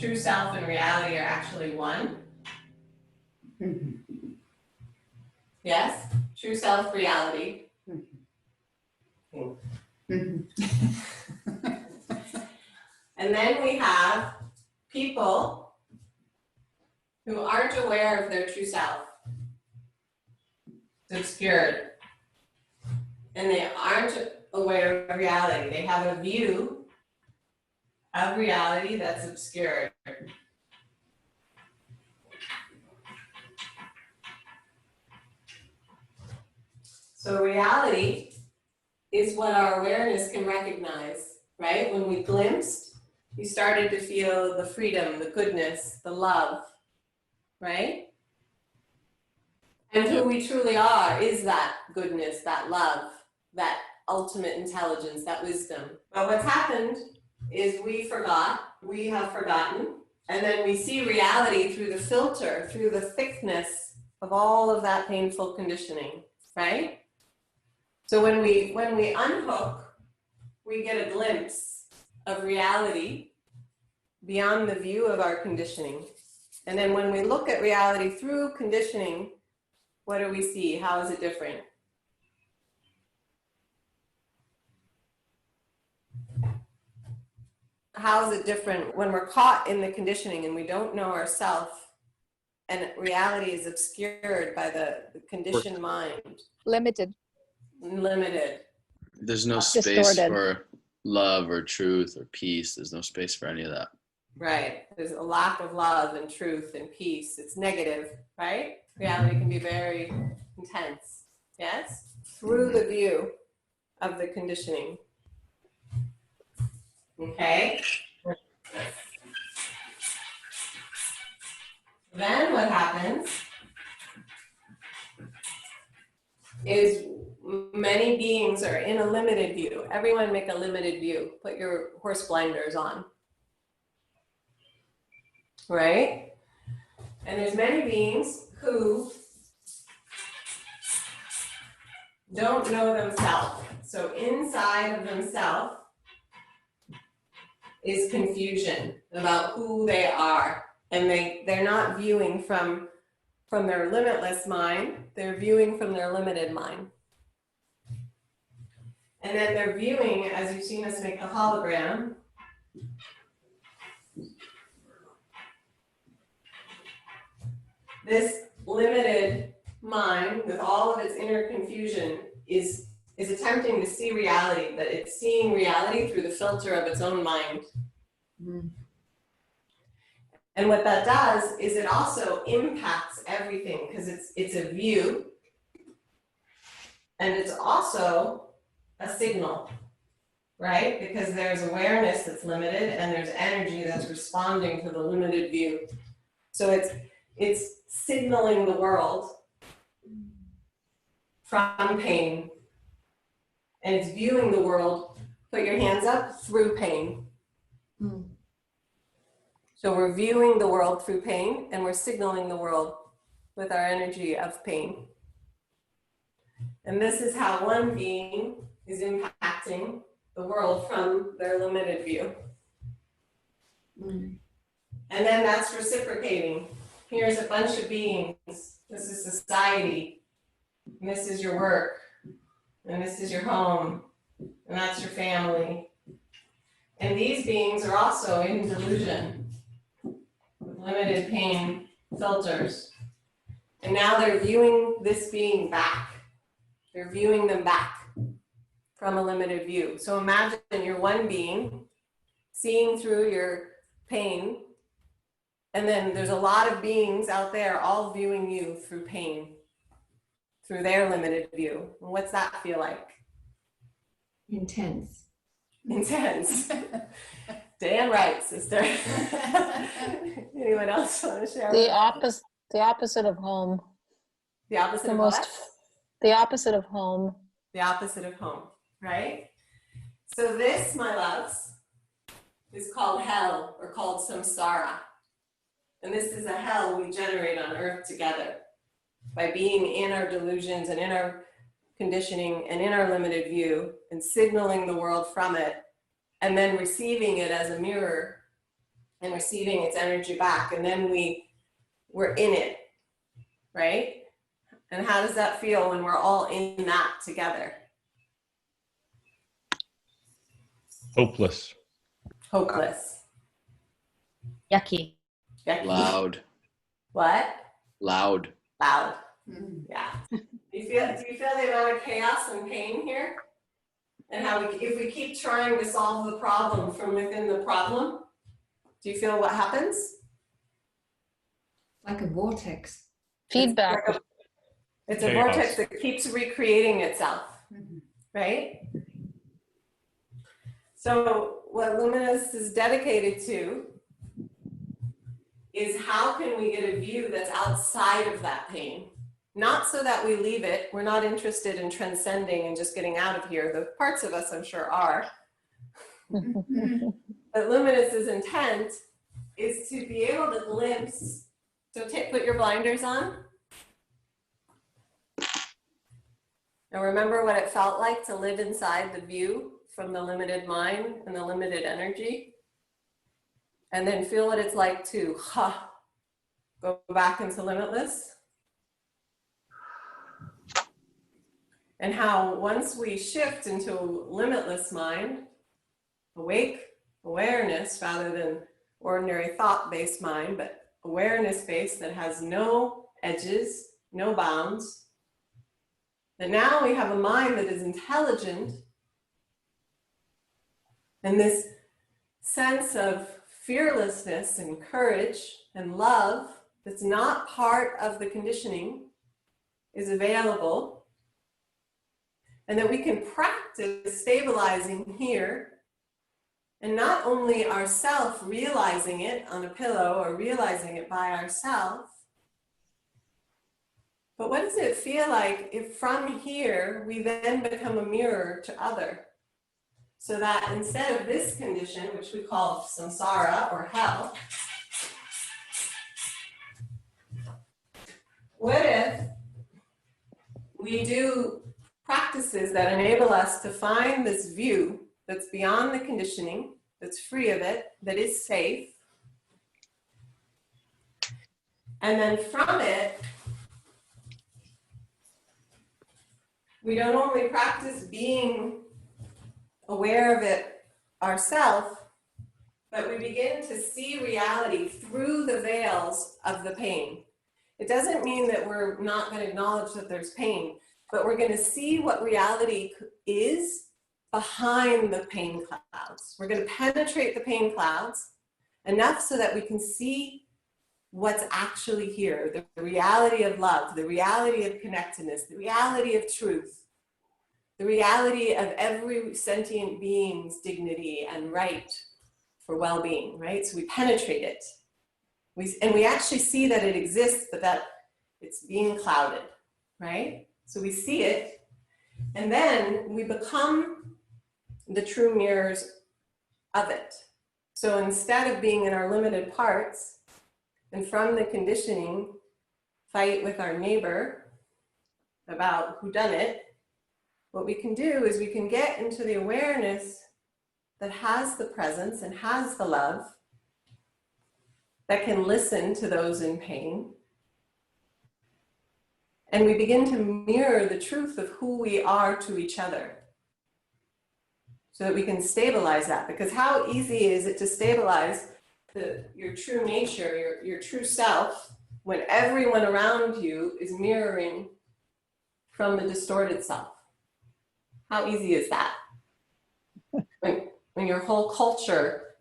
true self and reality are actually one? Yes? True self, reality. And then we have people who aren't aware of their true self. It's obscured. And they aren't aware of reality. They have a view of reality that's obscured. So reality is what our awareness can recognize, right? When we glimpsed, we started to feel the freedom, the goodness, the love, right? And who we truly are is that goodness, that love, that ultimate intelligence, that wisdom. But what's happened is we have forgotten, and then we see reality through the filter, through the thickness of all of that painful conditioning, right? So when we unhook, we get a glimpse of reality beyond the view of our conditioning. And then when we look at reality through conditioning, what do we see? How is it different? How is it different when we're caught in the conditioning and we don't know ourselves and reality is obscured by the conditioned mind? Limited. There's no space Distorted. for love or truth or peace. There's no space for any of that. Right. There's a lack of love and truth and peace. It's negative, right? Reality can be very intense. Yes? Through the view of the conditioning. Okay? Then what happens is many beings are in a limited view. Everyone make a limited view. Put your horse blinders on. Right? And there's many beings who don't know themselves. So inside of themselves is confusion about who they are. And they're not viewing from their limitless mind, they're viewing from their limited mind. And then they're viewing, as you've seen us make a hologram, this limited mind with all of its inner confusion is attempting to see reality, but it's seeing reality through the filter of its own mind. Mm-hmm. And what that does is it also impacts everything because it's a view and it's also a signal, right? Because there's awareness that's limited and there's energy that's responding to the limited view. So it's signaling the world from pain and it's viewing the world, put your hands up, through pain. Mm. So we're viewing the world through pain and we're signaling the world with our energy of pain. And this is how one being is impacting the world from their limited view. Mm. And then that's reciprocating. Here's a bunch of beings. This is society. And this is your work. And this is your home. And that's your family. And these beings are also in delusion. Limited pain filters. And now they're viewing this being back. They're viewing them back from a limited view. So imagine you're one being seeing through your pain, and then there's a lot of beings out there all viewing you through pain, through their limited view. And what's that feel like? Intense. Intense. Damn right, sister. Anyone else want to share? The opposite of home. The opposite of what? The opposite of home. The opposite of home, right? So this, my loves, is called hell or called samsara. And this is a hell we generate on earth together by being in our delusions and in our conditioning and in our limited view and signaling the world from it and then receiving it as a mirror and receiving its energy back. And then we're in it, right? And how does that feel when we're all in that together? Hopeless. Hopeless. Yucky. Yucky. Loud. What? Loud. Loud. Yeah. Do you feel the amount of chaos and pain here? And how if we keep trying to solve the problem from within the problem, do you feel what happens? Like a vortex. Feedback. It's a Chaos. vortex that keeps recreating itself, right? So what Luminous is dedicated to is how can we get a view that's outside of that pain? Not so that we leave it. We're not interested in transcending and just getting out of here. The parts of us, I'm sure, are. But Luminous's intent is to be able to glimpse. So put your blinders on. Now remember what it felt like to live inside the view from the limited mind and the limited energy. And then feel what it's like to go back into limitless. And how once we shift into limitless mind, awake awareness rather than ordinary thought-based mind, but awareness-based that has no edges, no bounds, that now we have a mind that is intelligent, and this sense of fearlessness and courage and love that's not part of the conditioning is available. And that we can practice stabilizing here, and not only ourself realizing it on a pillow or realizing it by ourselves, but what does it feel like if from here we then become a mirror to other? So that instead of this condition, which we call samsara or hell, what if we do practices that enable us to find this view that's beyond the conditioning, that's free of it, that is safe. And then from it, we don't only practice being aware of it ourselves, but we begin to see reality through the veils of the pain. It doesn't mean that we're not going to acknowledge that there's pain, but we're going to see what reality is behind the pain clouds. We're going to penetrate the pain clouds enough so that we can see what's actually here, the reality of love, the reality of connectedness, the reality of truth, the reality of every sentient being's dignity and right for well-being, right? So we penetrate it. And we actually see that it exists, but that it's being clouded, right? So we see it, and then we become the true mirrors of it. So instead of being in our limited parts, and from the conditioning, fight with our neighbor about who done it, what we can do is we can get into the awareness that has the presence and has the love, that can listen to those in pain. And we begin to mirror the truth of who we are to each other so that we can stabilize that. Because how easy is it to stabilize your true nature, your true self, when everyone around you is mirroring from the distorted self? How easy is that? When your whole culture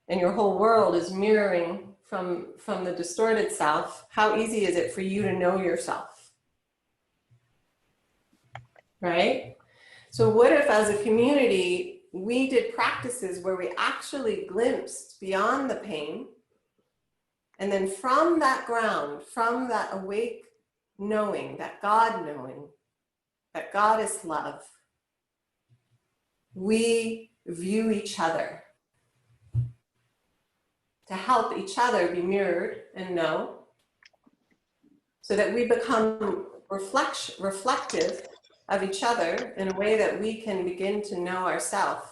and your whole world is mirroring from the distorted self, how easy is it for you to know yourself? Right? So what if as a community, we did practices where we actually glimpsed beyond the pain, and then from that ground, from that awake knowing, that God is love, we view each other to help each other be mirrored and know, so that we become reflective of each other in a way that we can begin to know ourselves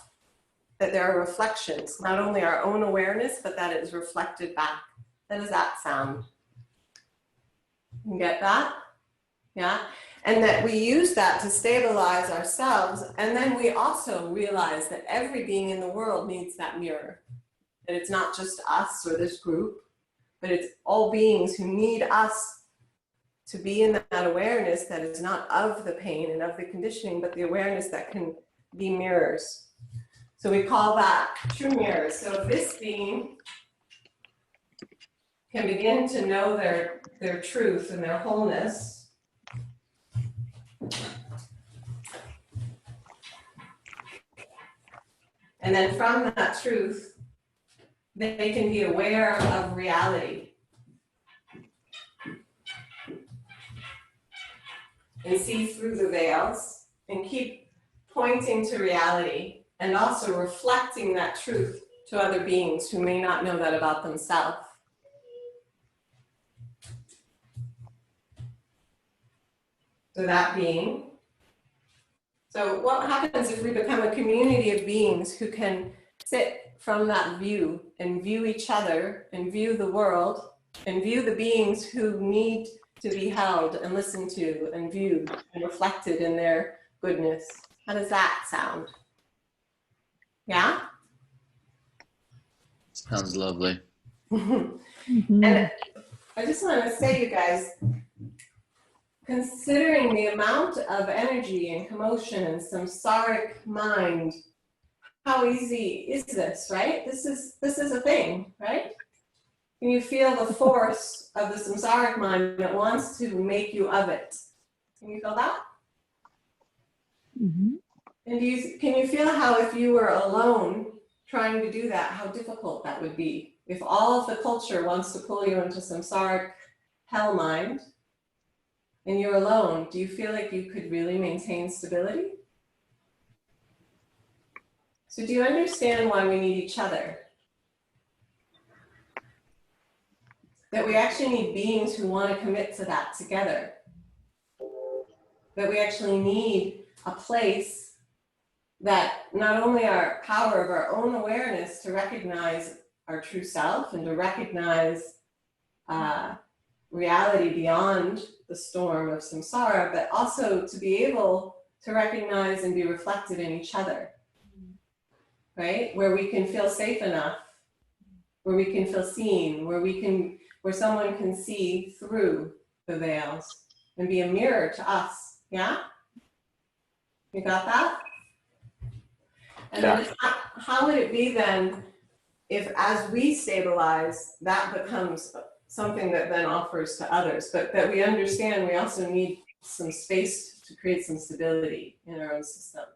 that there are reflections, not only our own awareness, but that it is reflected back. How does that sound? You get that? Yeah? And that we use that to stabilize ourselves, and then we also realize that every being in the world needs that mirror. That it's not just us or this group, but it's all beings who need us to be in that awareness that is not of the pain and of the conditioning, but the awareness that can be mirrors. So we call that true mirrors. So if this being can begin to know their truth and their wholeness, and then from that truth, they can be aware of reality and see through the veils and keep pointing to reality and also reflecting that truth to other beings who may not know that about themselves. So that being. So what happens if we become a community of beings who can sit from that view and view each other and view the world and view the beings who need to be held and listened to and viewed and reflected in their goodness? How does that sound? Yeah? Sounds lovely. And I just want to say, you guys, considering the amount of energy and commotion and samsaric mind, how easy is this, right? This is a thing, right? Can you feel the force of the samsaric mind that wants to make you of it? Can you feel that? Mm-hmm. And can you feel how if you were alone trying to do that, how difficult that would be? If all of the culture wants to pull you into samsaric hell mind, and you're alone, do you feel like you could really maintain stability? So do you understand why we need each other? That we actually need beings who want to commit to that together. That we actually need a place that not only our power of our own awareness to recognize our true self and to recognize reality beyond the storm of samsara, but also to be able to recognize and be reflected in each other, right? Where we can feel safe enough, where we can feel seen, where someone can see through the veils and be a mirror to us, yeah? You got that? And Yeah. then how would it be then if as we stabilize, that becomes something that then offers to others, but that we understand we also need some space to create some stability in our own system.